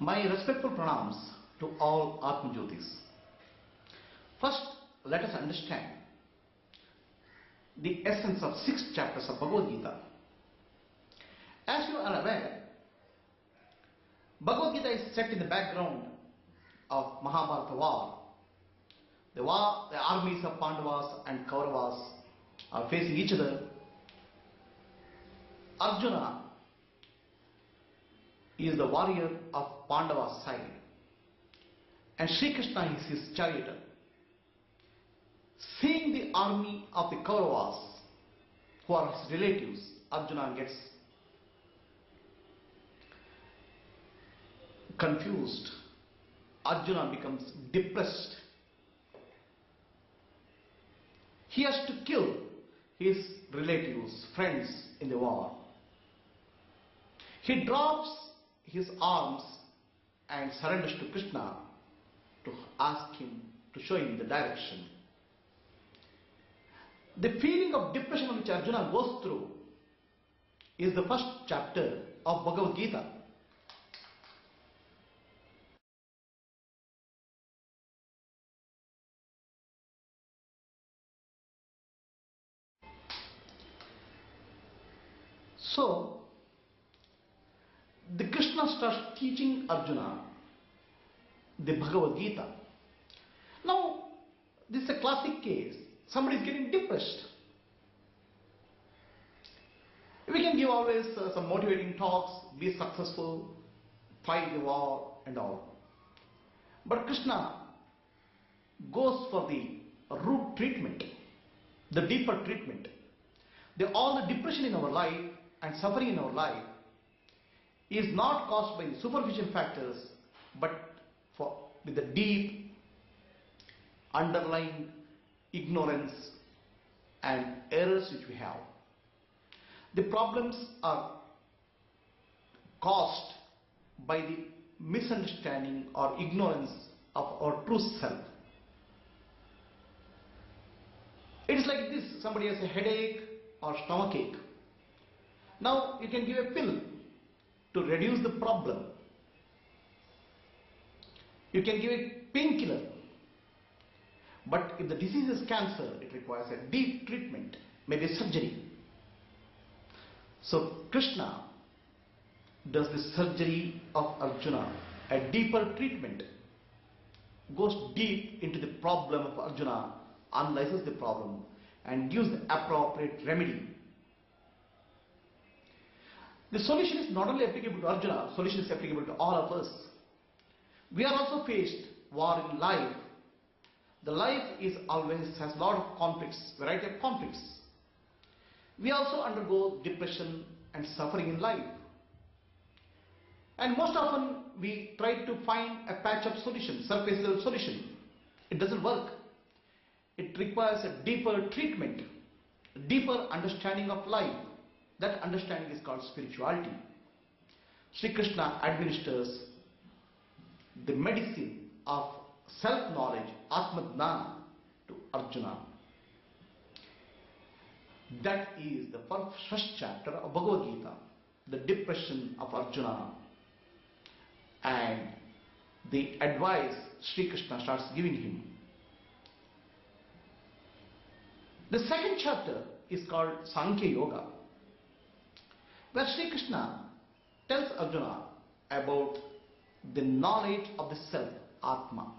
My respectful pranams to all Atmajyotis. First, let us understand the essence of 6 chapters of Bhagavad Gita. As you are aware, Bhagavad Gita is set in the background of Mahabharata war. The armies of Pandavas and Kauravas are facing each other. Arjuna is the warrior of Pandava's side, and Sri Krishna is his charioteer. Seeing the army of the Kauravas, who are his relatives, Arjuna gets confused. Arjuna becomes depressed. He has to kill his relatives, friends in the war. He drops his arms and surrenders to Krishna to ask him to show him the direction. The feeling of depression which Arjuna goes through is the first chapter of Bhagavad Gita. So, the Krishna starts teaching Arjuna the Bhagavad Gita. Now, this is a classic case. Somebody is getting depressed. We can give always some motivating talks, be successful, fight the war and all. But Krishna goes for the root treatment, the deeper treatment. All the depression in our life and suffering in our life is not caused by the superficial factors, but with the deep underlying ignorance and errors which we have. The problems are caused by the misunderstanding or ignorance of our true self. It is like this: somebody has a headache or stomachache. Now you can give a pill to reduce the problem. You can give a painkiller. But if the disease is cancer, it requires a deep treatment, maybe surgery. So Krishna does the surgery of Arjuna, a deeper treatment, goes deep into the problem of Arjuna, analyzes the problem and gives the appropriate remedy. The solution is not only applicable to Arjuna, solution is applicable to all of us. We are also faced war in life. The life has a lot of conflicts, variety of conflicts. We also undergo depression and suffering in life. And most often we try to find a patch up solution, surface level solution. It doesn't work. It requires a deeper treatment, a deeper understanding of life. That understanding is called spirituality. Sri Krishna administers the medicine of self-knowledge, Atma-Jnana, to Arjuna. That is the first chapter of Bhagavad Gita, the depression of Arjuna and the advice Sri Krishna starts giving him. The second chapter is called Sankhya Yoga, where Sri Krishna tells Arjuna about the knowledge of the self, Atma.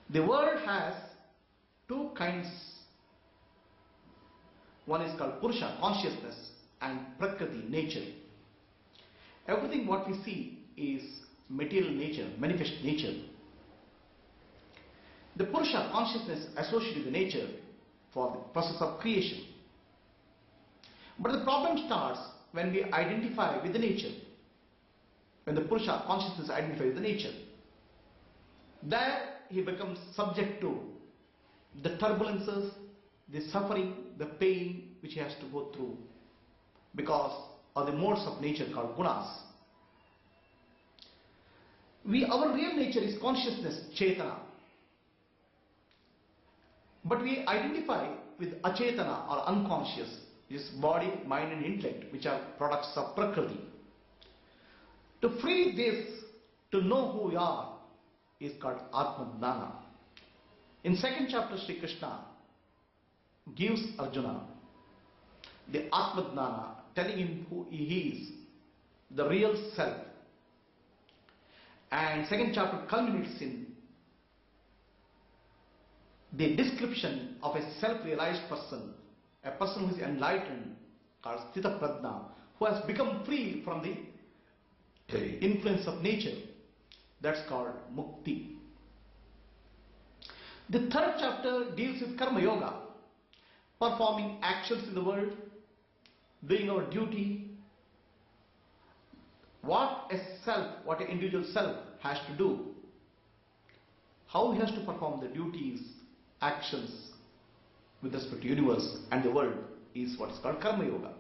The world has two kinds. One is called Purusha, consciousness, and Prakriti, nature. Everything what we see is material nature, manifest nature. The Purusha, consciousness, associated with the nature for the process of creation. But the problem starts when we identify with the nature. When the Purusha, consciousness, identifies with the nature. There he becomes subject to the turbulences, the suffering, the pain which he has to go through because of the modes of nature called gunas. Our real nature is consciousness, Chetana. But we identify with Achetana or unconscious, which is body, mind and intellect, which are products of Prakriti. To free this, to know who we are, is called Atma-Jnana. In second chapter, Sri Krishna gives Arjuna the Atma-Jnana, telling him who he is, the real self. And second chapter culminates in the description of a self-realized person, a person who is enlightened, called Sthita Prajna, who has become free from the influence of nature. That's called Mukti. The third chapter deals with Karma Yoga, performing actions in the world, doing our duty, what an individual self has to do, how he has to perform the duties, actions with respect to universe and the world, is what is called Karma Yoga.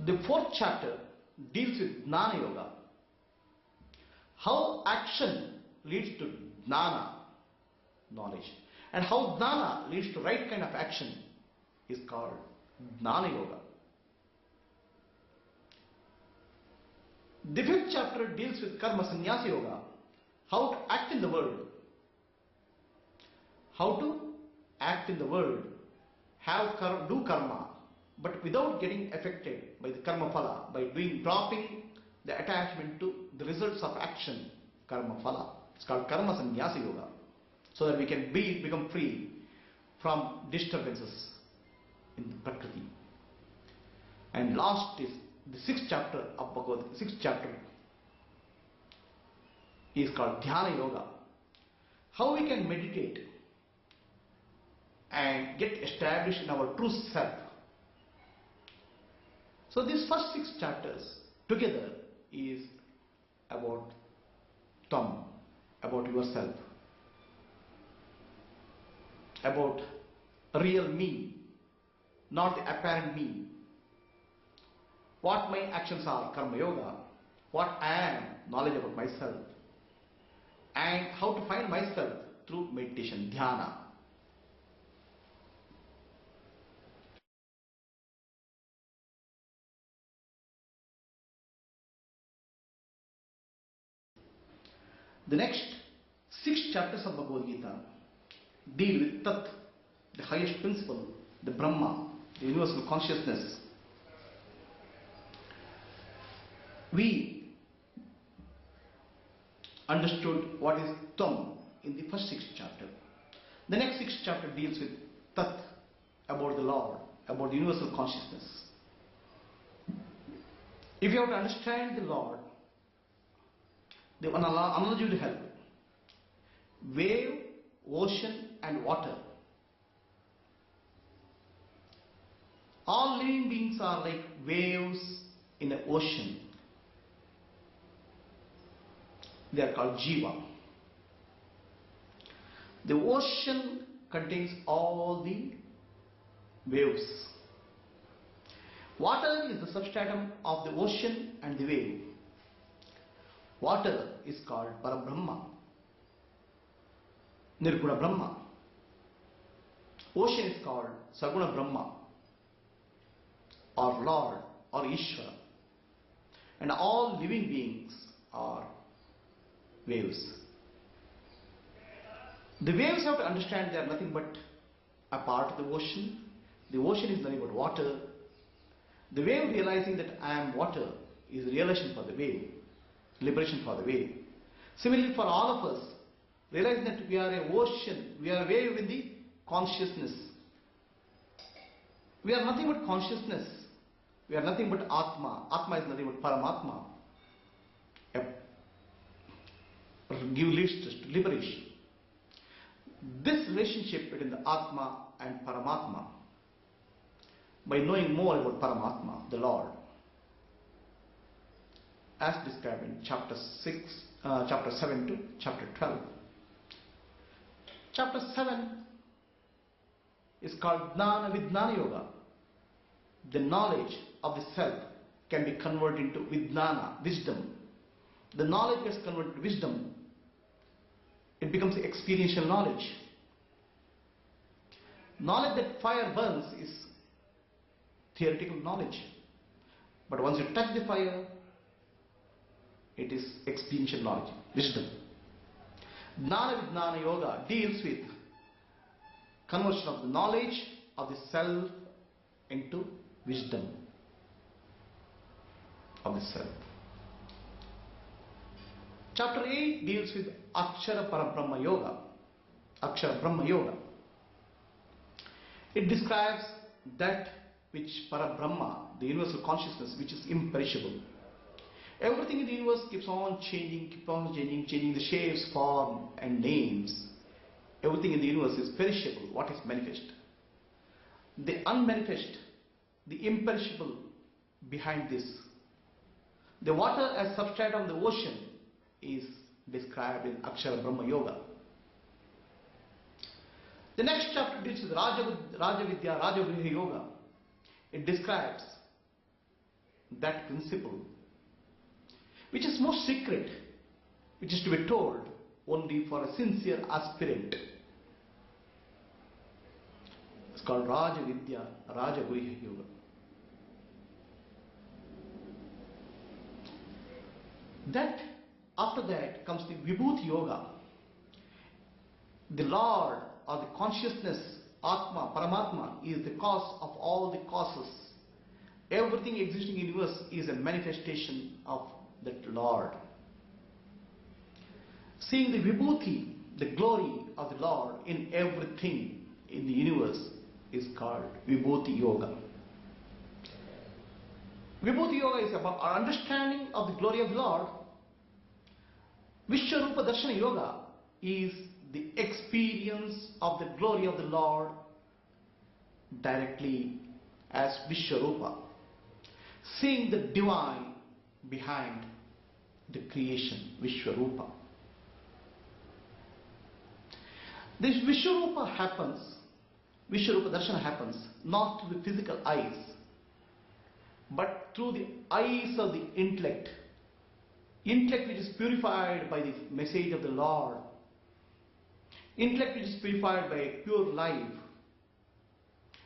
The fourth chapter deals with Jnana Yoga, how action leads to Jnana, knowledge, and how Jnana leads to right kind of action is called Jnana Yoga. The fifth chapter deals with Karma Sannyasa Yoga, how to act in the world, how to act in the world, do karma, but without getting affected by the karma phala, by dropping the attachment to the results of action, karma phala. It's called Karma Sannyasa Yoga, so that we can become free from disturbances in the Prakriti. And last is the sixth chapter of Bhagavad. Sixth chapter is called Dhyana Yoga, how we can meditate and get established in our true self. So these first 6 chapters together is about Tam, about yourself, about real me, not the apparent me. What my actions are, Karma Yoga, what I am, knowledge about myself, and how to find myself through meditation, Dhyana. The next 6 chapters of Bhagavad Gita deal with Tat, the highest principle, the Brahma, the universal consciousness. We understood what is Tam in the first 6 chapters. The next 6 chapter deals with Tat, about the Lord, about the universal consciousness. If you have to understand the Lord, the analogy will help. Wave, ocean and water. All living beings are like waves in an ocean. They are called Jiva. The ocean contains all the waves. Water is the substratum of the ocean and the wave. Water is called Parabrahma, Nirguna Brahma. Ocean is called Saguna Brahma, or Lord, or Ishvara. And all living beings are waves. The waves have to understand they are nothing but a part of the ocean. The ocean is nothing but water. The wave realizing that I am water is realization for the wave, liberation for the wave. Similarly, for all of us, realizing that we are a ocean, we are a wave in the consciousness. We are nothing but consciousness. We are nothing but Atma. Atma is nothing but Paramatma. Leads us to liberation. This relationship between the Atma and Paramatma, by knowing more about Paramatma, the Lord, as described in chapter 7 to chapter 12. Chapter 7 is called Jnana Vijnana Yoga. The knowledge of the self can be converted into Vijnana, wisdom. The knowledge gets converted to wisdom. It becomes experiential knowledge. Knowledge that fire burns is theoretical knowledge. But once you touch the fire, it is experiential knowledge, wisdom. Jnana Vijnana Yoga deals with conversion of the knowledge of the self into wisdom of the self. Chapter 8 deals with Akshara Parabrahma Yoga. Akshara Brahma Yoga. It describes that which Parabrahma, the universal consciousness, which is imperishable. Everything in the universe keeps on changing, changing the shapes, form and names. Everything in the universe is perishable, what is manifest. The unmanifest, the imperishable behind this. The water as substrate of the ocean is described in Akshara Brahma Yoga. The next chapter deals with Raja Vidya, Raja Griha Yoga. It describes that principle which is most secret, which is to be told only for a sincere aspirant. It's called Raja Vidya, Raja Griha Yoga. That after that comes the Vibhuti Yoga. The Lord or the consciousness, Atma, Paramatma, is the cause of all the causes. Everything existing in the universe is a manifestation of that Lord. Seeing the Vibhuti, the glory of the Lord in everything in the universe, is called Vibhuti Yoga. Vibhuti Yoga is about our understanding of the glory of the Lord. Vishwarupa Darshana Yoga is the experience of the glory of the Lord directly as Vishwarupa, seeing the divine behind the creation, Vishwarupa. This Vishwarupa happens, Vishwarupa Darshana happens not through the physical eyes, but through the eyes of the intellect. Intellect which is purified by the message of the Lord. Intellect which is purified by a pure life.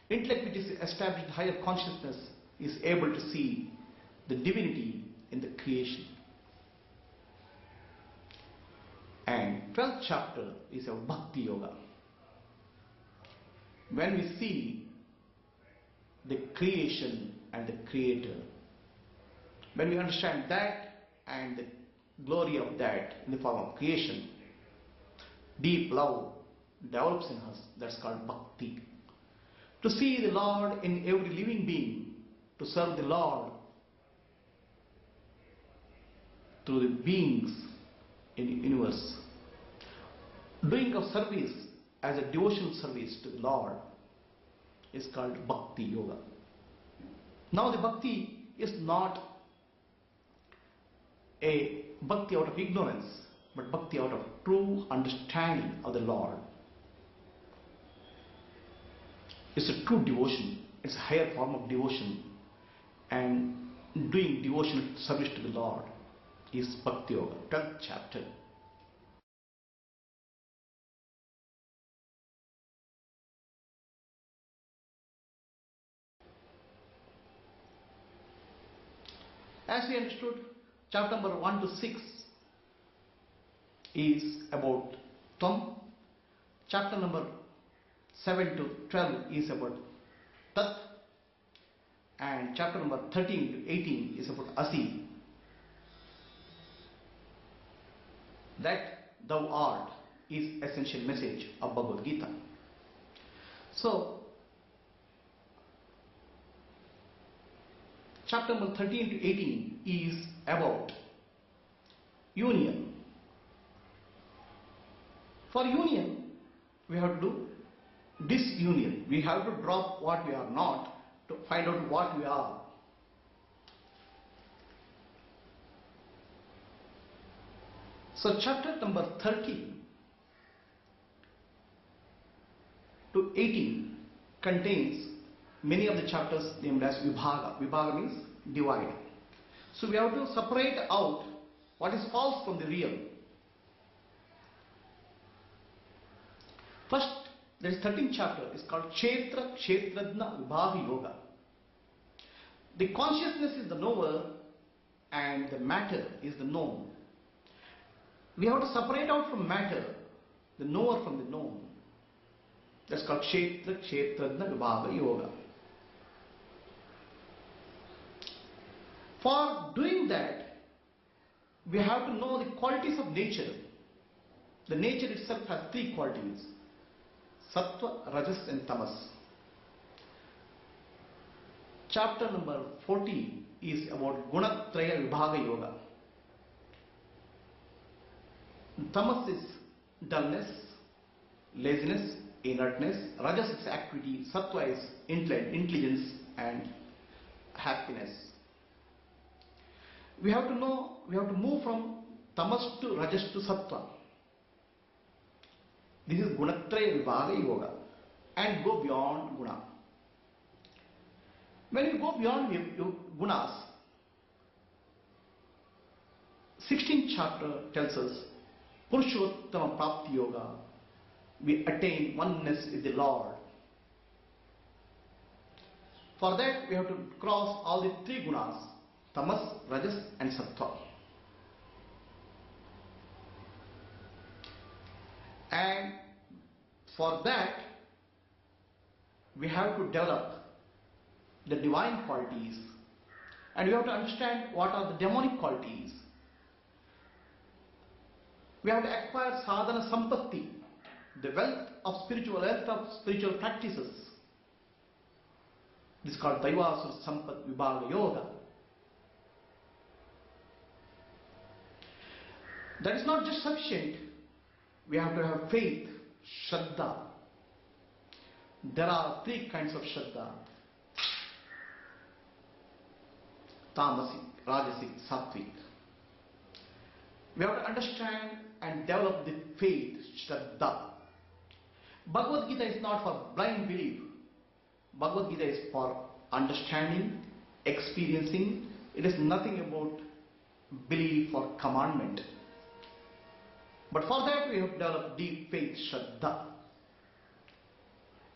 Intellect which is established in higher consciousness is able to see the divinity in the creation. And 12th chapter is a Bhakti Yoga. When we see the creation and the creator, when we understand that and the glory of that in the form of creation, deep love develops in us. That's called Bhakti. To see the Lord in every living being, to serve the Lord through the beings in the universe. Doing of service as a devotional service to the Lord is called Bhakti Yoga. Now the Bhakti is not a Bhakti out of ignorance, but Bhakti out of true understanding of the Lord. It's a true devotion. It's a higher form of devotion. And doing devotional service to the Lord is Bhakti Yoga, 12th chapter. As we understood, chapter number 1 to 6 is about Tvam. Chapter number 7 to 12 is about Tat. And chapter number 13 to 18 is about Asi. That thou art is essential message of Bhagavad Gita. So, chapter number 13 to 18 is about union. For union, we have to do disunion. We have to drop what we are not to find out what we are. So chapter number 13 to 18 contains many of the chapters named as Vibhaga. Vibhaga means divide. So we have to separate out what is false from the real. First, there is 13th chapter. It's called Kshetra Kshetradna Vibhaga Yoga. The consciousness is the knower and the matter is the known. We have to separate out from matter the knower from the known. That's called Kshetra Kshetrajna Vibhaga Yoga. For doing that, we have to know the qualities of nature. The nature itself has three qualities: Sattva, Rajas and Tamas. Chapter number 40 is about Gunatraya Vibhaga Yoga. Tamas is dullness, laziness, inertness. Rajas is activity. Sattva is intelligence and happiness. We have to know, we have to move from Tamas to Rajas to Sattva. This is Gunatraya Vibhaga Yoga, and go beyond Guna. When you go beyond Gunas, 16th chapter tells us Purushottama Prapti Yoga. We attain oneness with the Lord. For that we have to cross all the three gunas: Tamas, Rajas and Sattva. And for that we have to develop the divine qualities, and we have to understand what are the demonic qualities. We have to acquire sadhana sampatti, the wealth of spiritual practices. This is called Daivasura Sampat Vibhaga Yoga. That is not just sufficient. We have to have faith, Shraddha. There are three kinds of Shraddha: Tamasic, Rajasic, Sattvic. We have to understand and develop the faith, Shraddha. Bhagavad Gita is not for blind belief. Bhagavad Gita is for understanding, experiencing. It is nothing about belief or commandment. But for that we have to develop deep faith, Shraddha.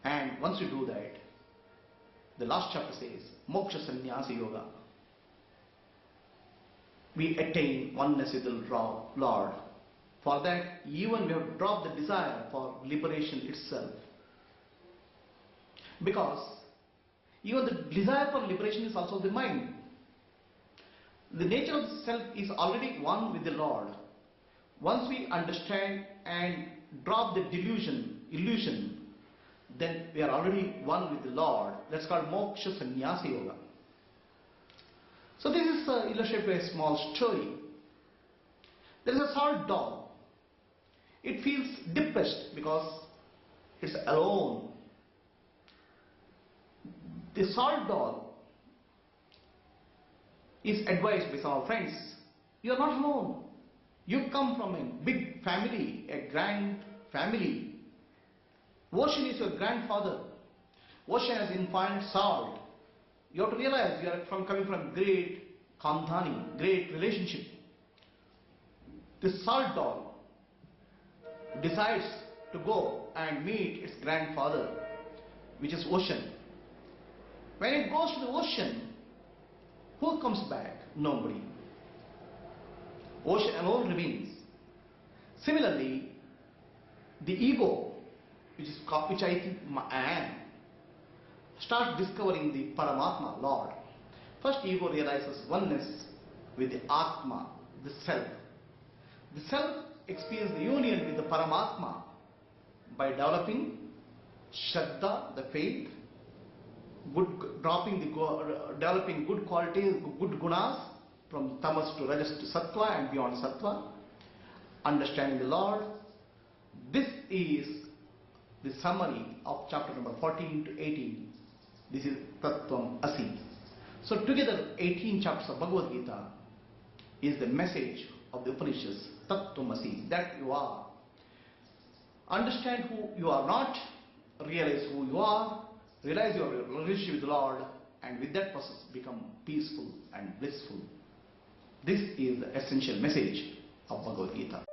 And once you do that, the last chapter says Moksha Sannyasa Yoga. We attain oneness with the Lord. For that, even we have to drop the desire for liberation itself. Because even the desire for liberation is also the mind. The nature of the self is already one with the Lord. Once we understand and drop the illusion, then we are already one with the Lord. That's called Moksha Sannyasa Yoga. So this is illustrated by a small story. There is a salt dog. It feels depressed because it's alone. The salt dog is advised by some friends: you are not alone. You come from a big family, a grand family. Ocean is your grandfather. Ocean has infinite salt. You have to realize you are coming from great Kandhani, great relationship. The salt dog decides to go and meet its grandfather, which is ocean. When it goes to the ocean, who comes back? Nobody. Ocean alone remains. Similarly, the ego, which I think I am, starts discovering the Paramatma, Lord. First, ego realizes oneness with the Atma, the self. The self experiences the union with the Paramatma by developing Shraddha, the faith, developing good qualities, good gunas, from Tamas to Rajas to Sattva and beyond Sattva, understanding the Lord. This is the summary of chapter number 14 to 18. This is Tattvam Asi. So together 18 chapters of Bhagavad Gita is the message of the Upanishads, Tattvam Asi, that you are. Understand who you are not, realize who you are, realize your relationship with the Lord, and with that process become peaceful and blissful. This is the essential message of Bhagavad Gita.